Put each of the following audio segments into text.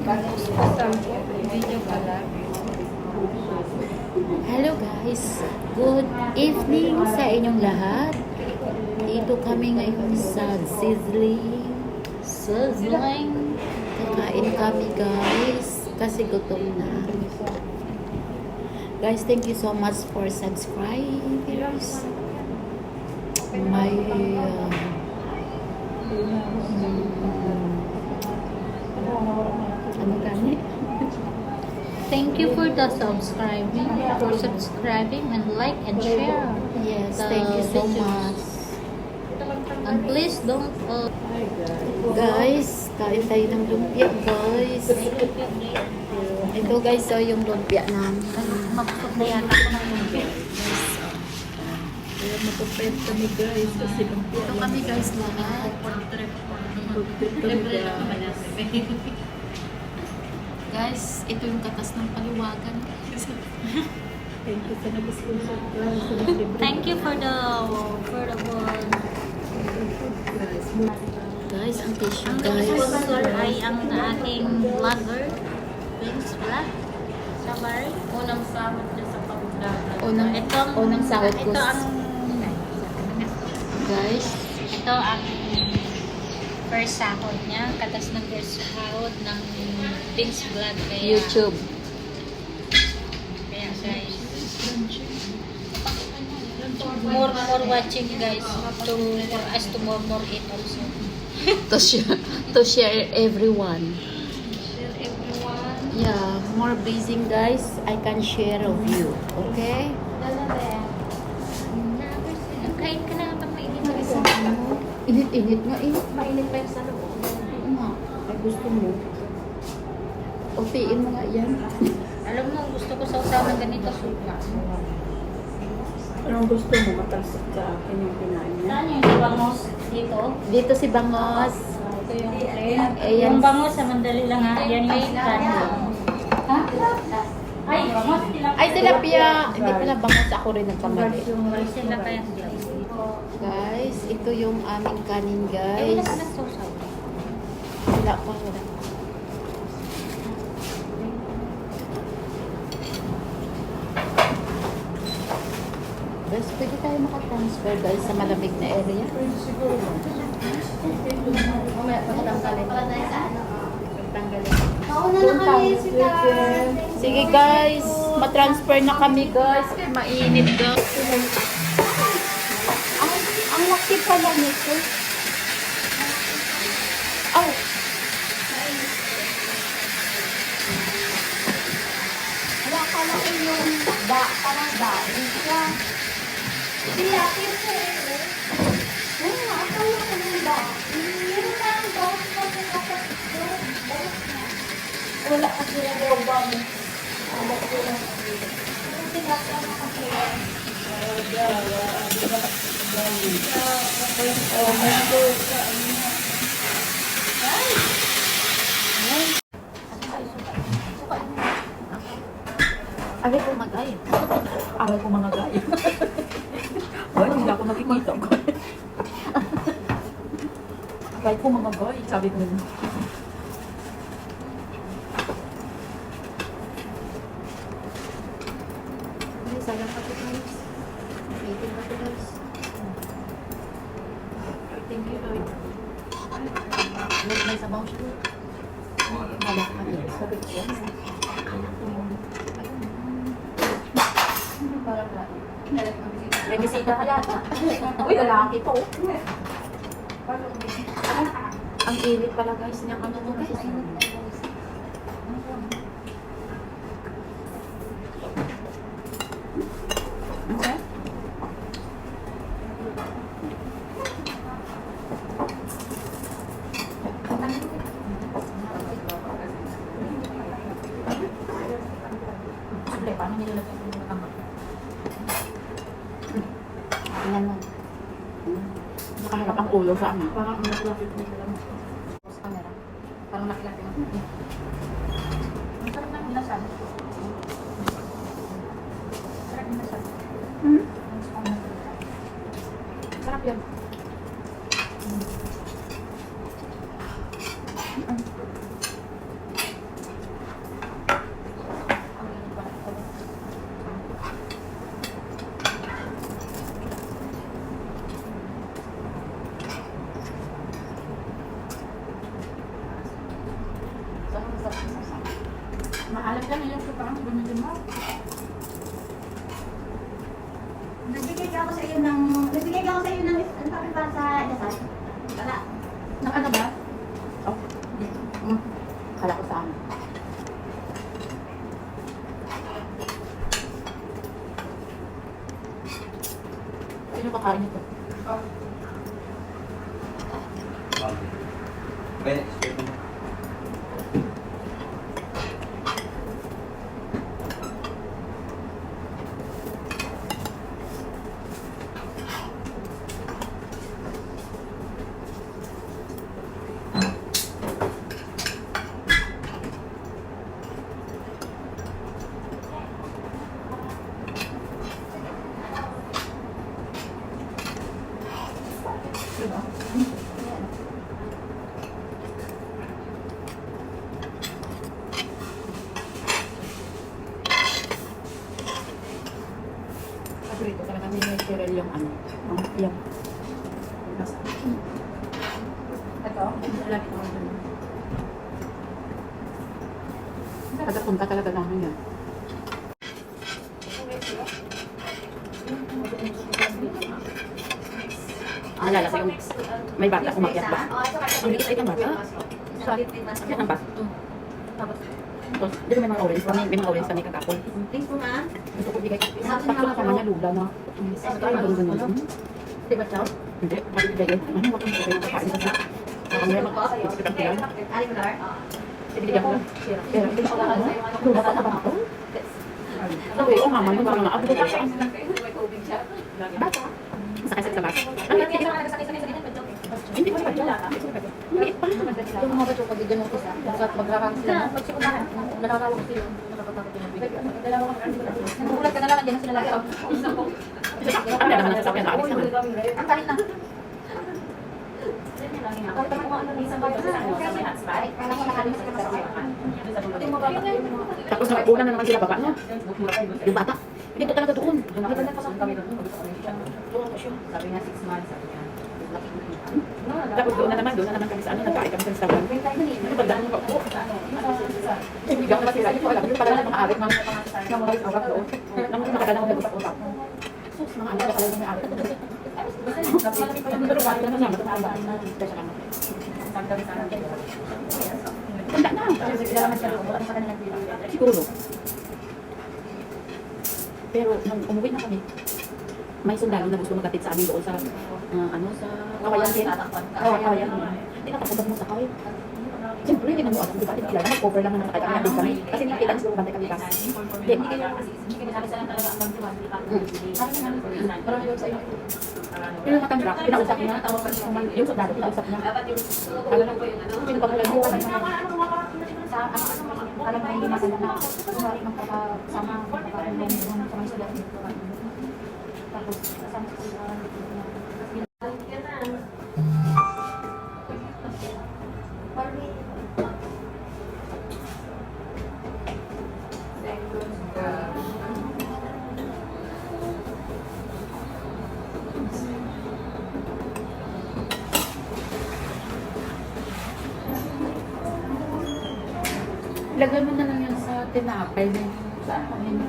Video pala. Hello guys, good evening sa inyong lahat. Dito kami ngayon sa sizzling. Kakain kami guys, kasi gutom na. Guys, thank you so much for subscribers. My ano gani? Thank you for the subscribing and like and share. Yes, the thank you so videos. much. And please don't Guys, kain tayo ng lumpia guys. Ito guys, so yung lumpia namin. magsok na yata ako ng lumpia. Kaya matupend kami guys kasi lumpia Ito kami guys lahat. Guys, ito yung katas ng paliwagan. Thank you sa nag-sponsor guys. Thank you for the Guys, ang tissue ang guys. sponsor ay ang aking vlogger, Vince Vlog. Sabay, unang sahod niya sa pag-vlog. Unang sahod ko. Ito ang Guys, ito ang first sahod niya, katas ng first sahod ng Vince Vlog kaya YouTube. Kaya guys, more watching guys to for us to more eat also. To share everyone. Share everyone. Yeah, more blessing guys. I can share of you. Okay? Kain ka na pag mainit na isa. Init-init nga eh. Mainit pa yung sa loob. Oo nga. Ay gusto mo. Opiin mo nga yan. Alam mo, gusto ko sa usawa ng ganito suka. Anong gusto mo matalsik sa akin yung kinain niya? Saan yung bangos dito? Dito si Bangos. Ito yung plain. Ayan. Yung bangos sa mandali lang ha. Yan yung kanin. Ha? Ay, bangos. Ay, tilapia. Hindi pala Bangos. Ako rin nagkamali. Ay, sila pa yan. Guys, ito yung aming kanin Ay, guys. wala ka nagsasaw. Wala pa, wala. Guys, pwede tayo makatransfer guys sa malamig na area. Mamaya, pagtanggalin. Pala tayo sa ano? Pagtanggalin. Nauna na kami, sige guys, matransfer na kami guys. Kaya mainit guys. Ang laki pala nito. Oh. Wala pala ko yung parang dahil siya. Hindi, akin po eh. Oo, akala ko yung dahil. Yung parang dahil ko yung kapag wala kasi yung roba mo. Wala ko lang. Kasi nasa kasi Aray ko mag-ay. Aral ko mga gaya. Ay, hindi ako nakikita ko. Kahit ko mga gaya, sabi ko rin. Ay, sayang pa ito guys. Waiting pa ito guys. Thank you Lord. May sabaw siya. Wala ka din. Sabi ko yan. May bisita ka yata. Uy, lalaki to. Ang init pala guys niya ano to guys. Okay. Siyempre, paano nilalagay ko mga tama? Tingnan mo. Nakaharap ang ulo sa amin. Parang naklapit mo lang sa camera. Parang naklapit mo. Ang sarap ng inasan. Sarap inasan. Sarap yan. Maalam ka na yung parang gamitin mo. Nagbigay ako sa iyo ng, ano pa ba sa dasal? Wala. Ano ba? Oh. Kala ko saan. Sino kakain ito? Diba? Kasi ito talaga may natural yung ano. Yung nasa. Ito? Lagi ko naman. Pagkapunta talaga namin yan. Alala ko yung may bata umakyat ba? Ang liit ay ang bata. Sa akyat ang bata. Tapos, Tapos, dito may mga orange. May mga orange sa may kakapon. Thanks po ma. Gusto ko bigay. Tapos kasama niya lula na. Ay, ganun ganun. Di ba chow? Hindi. Bakit bigay? Ano mo kung bigay yung kakain sa sa? Saka may mag-isip ang tiyan. Ali Pilar? Ibigay ko. Pero hindi ako ano. Lula pa na ba ako? Sabi ko, mama, yung mga abo ko saan? Bata. Sakay sa labas. Hindi ko siya. Maliit pa. Yung mga bacho pag ganun ko sa magkakang sila. Nakakawag sila. Nakakatakot yung bigay. Nagulat ka na lang, andyan na sila lang. Ang dami na sasakyan. Alis naman. Ang kahit na. Tapos nakakulang na naman sila baba, no? Yung bata. Dito talaga doon. Sabi niya 6 months. Sabi niya. Tapos doon na naman kami sa ano, nagkain kami sa restaurant. Ano ba dahil ko po? Bigyan ko na sila. Hindi ko alam. Yung pala ng mga arit ng mga awak doon. Nang makakala ko nag-usap-usap. Sus, mga anak pala yung may arit. Pero bakit naman naman ang bata na special ano? Tanda na. Siguro. Pero nung umuwi na kami, may sundalo na gusto magkatid sa amin doon sa ano sa Kawayan din. Kawayan. Hindi nakapunta mo sa Kawayan. Siyempre, hindi naman alam, di ba? Hindi kilala, mag-cover lang naman nakakita natin kami. Kasi nakita niyo bantay kami kas. Hindi kayo nakisa lang talaga ang magdiwan. Parang yun sa iyo. Yung matangrak, pinausap niya. Yung soldado, pinausap niya. Alam mo, pinapagalan mo. Alam mo, hindi masala na. Kumari magkakasama, magkakaroon sa mga sulat dito. Tapos, kasama sa sila. Lagyan mo na lang yan sa tinapay. Sa amin.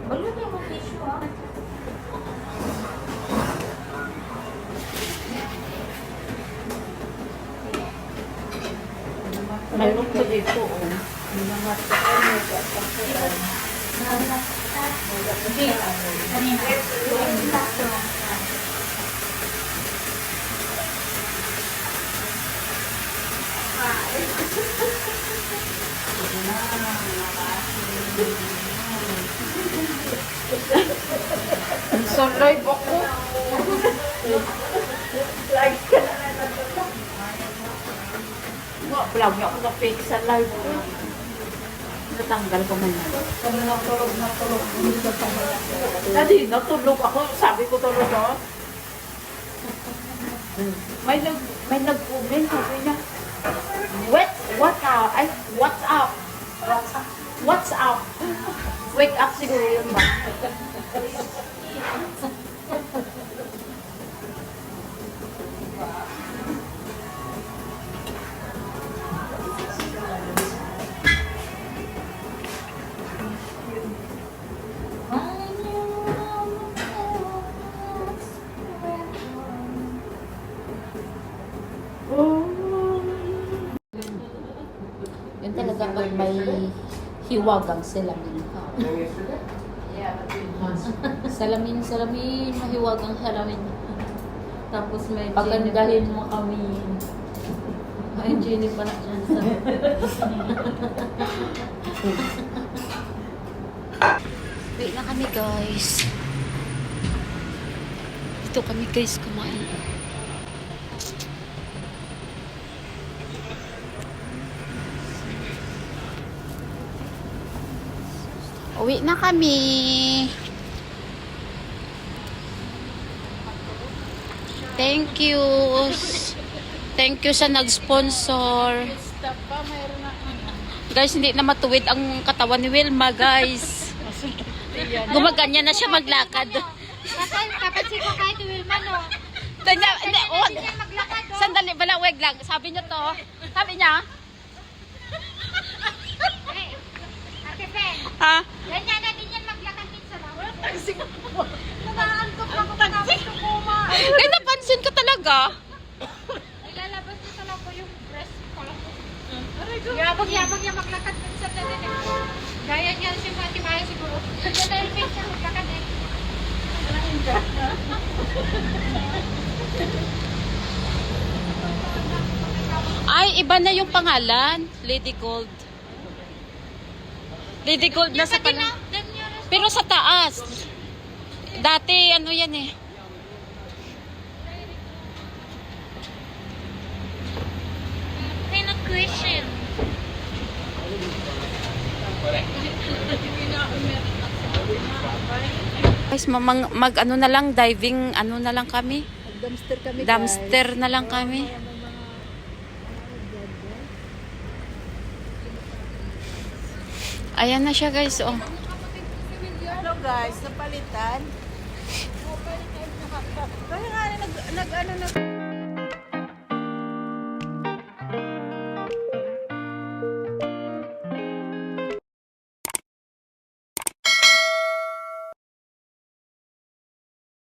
Balot yung mga tissue ha. Mayroon pa dito. Sa live ako. Live ka na. Vlog niya ako na fake sa live ko. Natanggal ko man yan. Natulog. Dati, natulog ako. Sabi ko tulog ako. May nag-comment. Sabi niya, what up? Ay, what's up? What's up? Wake up siguro yun ba? Yun talaga pag may hiwagang salamin. Salamin, mahiwagang salamin. Tapos may Pagandahin mo kami. May Jenny pa na dyan sa... Wait na kami guys. Dito kami guys kumain. Uwi na kami. Thank you. Thank you sa nag-sponsor. Guys, hindi na matuwid ang katawan ni Wilma, guys. Gumaganyan na siya maglakad. Kapansin ko kahit Wilma, no? Maglakad, no? Sandali, balaweg lang. Sabi niya to. Sabi niya, Ate Pen, ha? ganyan na din yan maglakad din sa bawal. Nakaantok na ako tapos tukuma. Ay, napansin ko talaga. Ilalabas ko talaga yung breast ko. Yabang niya maglakad minsan na rin. Gaya niya si Mati Maya siguro. Ganyan na yung minsan maglakad eh. Ay, iba na yung pangalan. Lady Gold. Lady Gold na sa pala. Pero sa taas. Dati, ano yan eh. Kind of question. Guys, mag ano na lang, diving, ano na lang kami. Dumpster kami, Dumpster na lang kami. Ayan na siya guys, oh. Hello guys, napalitan. Kaya nga, nag-ano na...